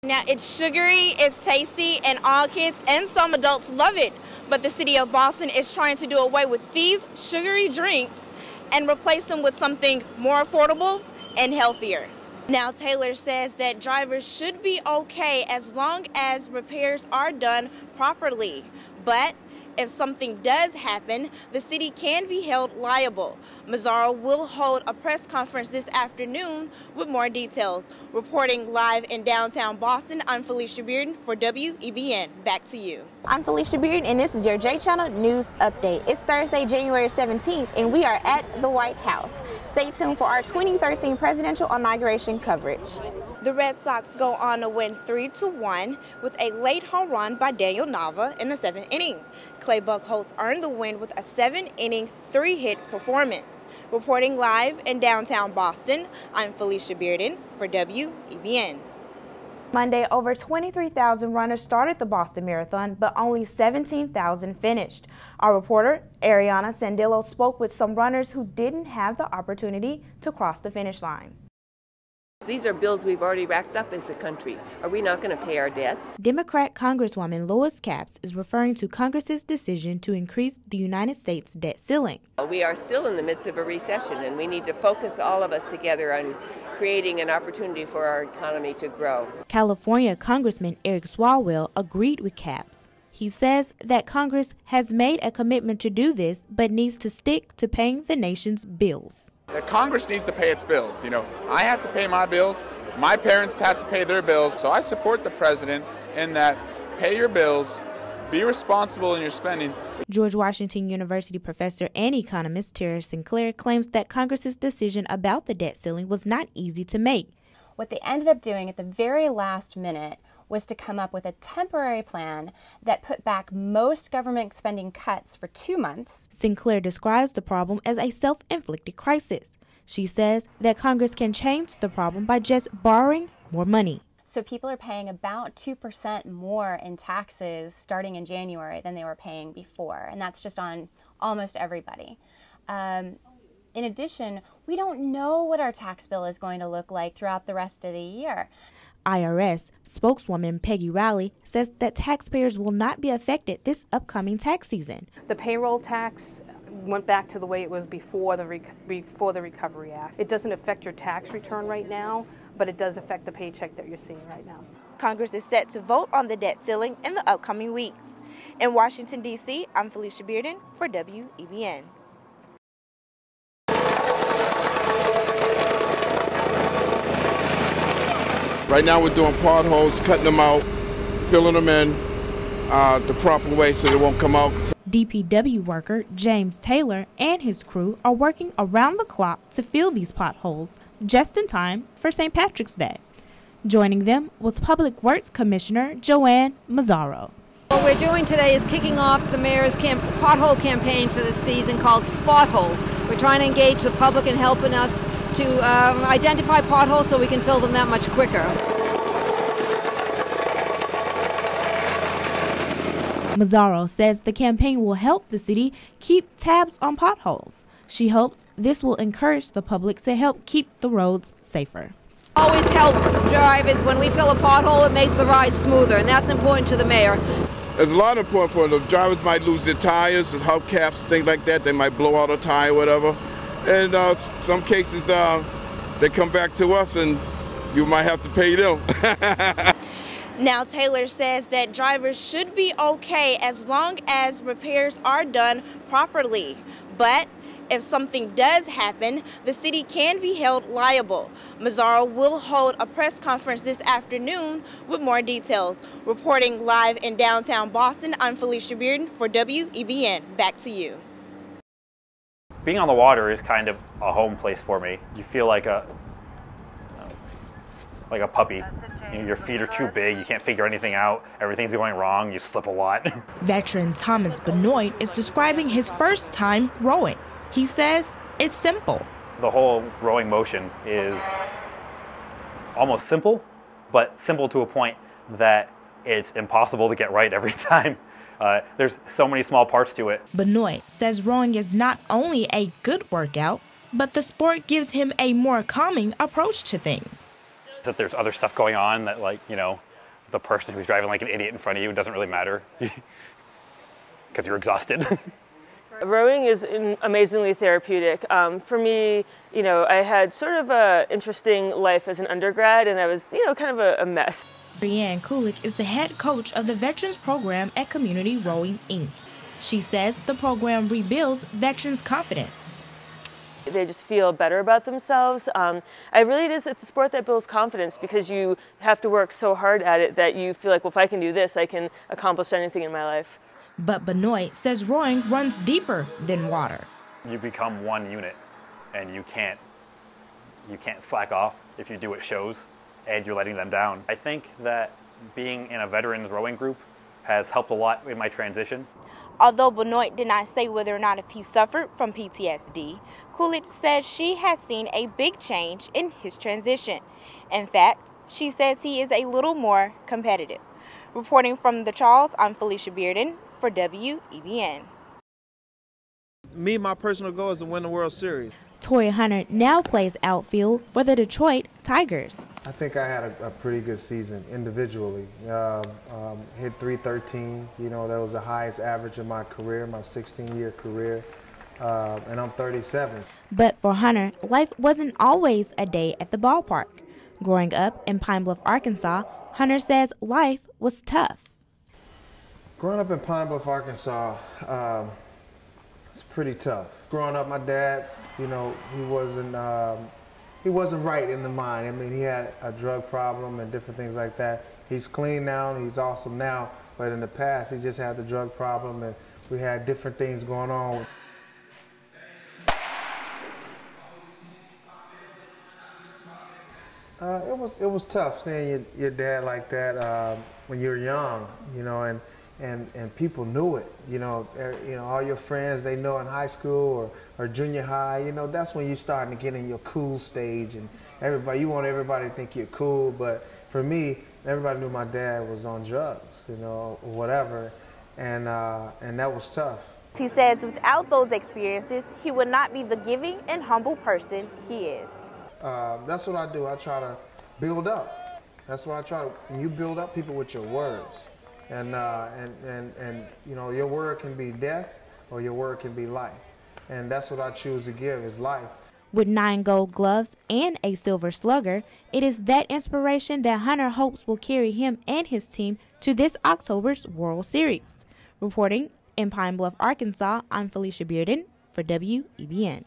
Now, it's sugary, it's tasty, and all kids and some adults love it. But the city of Boston is trying to do away with these sugary drinks and replace them with something more affordable and healthier. Now, Taylor says that drivers should be okay as long as repairs are done properly. But if something does happen, the city can be held liable. Mazzaro will hold a press conference this afternoon with more details. Reporting live in downtown Boston, I'm Felecia Bearden for WEBN. Back to you. I'm Felecia Bearden, and this is your J Channel News Update. It's Thursday, January 17th, and we are at the White House. Stay tuned for our 2013 presidential inauguration coverage. The Red Sox go on to win 3-1 with a late home run by Daniel Nava in the 7th inning. Clay Buchholz earned the win with a 7-inning, 3-hit performance. Reporting live in downtown Boston, I'm Felecia Bearden for WEBN. Monday, over 23,000 runners started the Boston Marathon, but only 17,000 finished. Our reporter, Ariana Sandillo, spoke with some runners who didn't have the opportunity to cross the finish line. These are bills we've already racked up as a country. Are we not going to pay our debts? Democrat Congresswoman Lois Capps is referring to Congress's decision to increase the United States debt ceiling. We are still in the midst of a recession, and we need to focus all of us together on creating an opportunity for our economy to grow. California Congressman Eric Swalwell agreed with Capps. He says that Congress has made a commitment to do this, but needs to stick to paying the nation's bills. That Congress needs to pay its bills. You know, I have to pay my bills, my parents have to pay their bills, so I support the president in that pay your bills, be responsible in your spending. George Washington University professor and economist Tara Sinclair claims that Congress's decision about the debt ceiling was not easy to make. What they ended up doing at the very last minute was to come up with a temporary plan that put back most government spending cuts for 2 months. Sinclair describes the problem as a self-inflicted crisis. She says that Congress can change the problem by just borrowing more money. So people are paying about 2% more in taxes starting in January than they were paying before, and that's just on almost everybody. In addition, we don't know what our tax bill is going to look like throughout the rest of the year. IRS spokeswoman Peggy Rowley says that taxpayers will not be affected this upcoming tax season. The payroll tax went back to the way it was before the Recovery Act. It doesn't affect your tax return right now, but it does affect the paycheck that you're seeing right now. Congress is set to vote on the debt ceiling in the upcoming weeks. In Washington, D.C., I'm Felecia Bearden for WEBN. Right now we're doing potholes, cutting them out, filling them in the proper way so they won't come out. DPW worker James Taylor and his crew are working around the clock to fill these potholes just in time for St. Patrick's Day. Joining them was Public Works Commissioner Joanne Mazzaro. What we're doing today is kicking off the mayor's pothole campaign for this season called Spothole. We're trying to engage the public in helping us to identify potholes so we can fill them that much quicker. Mazzaro says the campaign will help the city keep tabs on potholes. She hopes this will encourage the public to help keep the roads safer. Always helps drivers. When we fill a pothole, it makes the ride smoother, and that's important to the mayor. It's a lot important for them. Drivers might lose their tires, hubcaps, things like that. They might blow out a tire, whatever. And some cases, they come back to us and you might have to pay them. Now, Taylor says that drivers should be okay as long as repairs are done properly. But if something does happen, the city can be held liable. Mazzaro will hold a press conference this afternoon with more details. Reporting live in downtown Boston, I'm Felecia Bearden for WEBN. Back to you. Being on the water is kind of a home place for me. You feel like a puppy. You know, your feet are too big, you can't figure anything out, everything's going wrong, you slip a lot. Veteran Thomas Benoit is describing his first time rowing. He says it's simple. The whole rowing motion is almost simple, but simple to a point that it's impossible to get right every time. There's so many small parts to it. Benoit says rowing is not only a good workout, but the sport gives him a more calming approach to things. That there's other stuff going on that, like, you know, the person who's driving like an idiot in front of you. It doesn't really matter because you're exhausted. Rowing is amazingly therapeutic. For me, I had sort of an interesting life as an undergrad, and I was, kind of a mess. Brianne Kulik is the head coach of the Veterans Program at Community Rowing, Inc. She says the program rebuilds veterans' confidence. They just feel better about themselves. It's a sport that builds confidence because you have to work so hard at it that you feel like, well, if I can do this, I can accomplish anything in my life. But Benoit says rowing runs deeper than water. You become one unit, and you can't slack off if you do what shows and you're letting them down. I think that being in a veterans rowing group has helped a lot in my transition. Although Benoit did not say whether or not if he suffered from PTSD, Coolidge says she has seen a big change in his transition. In fact, she says he is a little more competitive. Reporting from the Charles, I'm Felecia Bearden for WEBN. My personal goal is to win the World Series. Torrey Hunter now plays outfield for the Detroit Tigers. I think I had a pretty good season individually. Hit .313, that was the highest average of my career, my 16-year career, and I'm 37. But for Hunter, life wasn't always a day at the ballpark. Growing up in Pine Bluff, Arkansas, Hunter says life was tough. Growing up in Pine Bluff, Arkansas, it's pretty tough. Growing up, my dad, he wasn't right in the mind. I mean, he had a drug problem and different things like that. He's clean now, and he's awesome now, but in the past, he just had the drug problem, and we had different things going on. It was tough seeing your dad like that when you're young, and people knew it. All your friends, they know in high school or junior high, that's when you're starting to get in your cool stage, and you want everybody to think you're cool. But for me, everybody knew my dad was on drugs, or whatever, and that was tough. He says without those experiences, he would not be the giving and humble person he is. That's what I do. I try to build up. That's what I try to. You build up people with your words, and your word can be death or your word can be life, and that's what I choose to give is life. With 9 gold gloves and a silver slugger, it is that inspiration that Hunter hopes will carry him and his team to this October's World Series. Reporting in Pine Bluff, Arkansas, I'm Felecia Bearden for WEBN.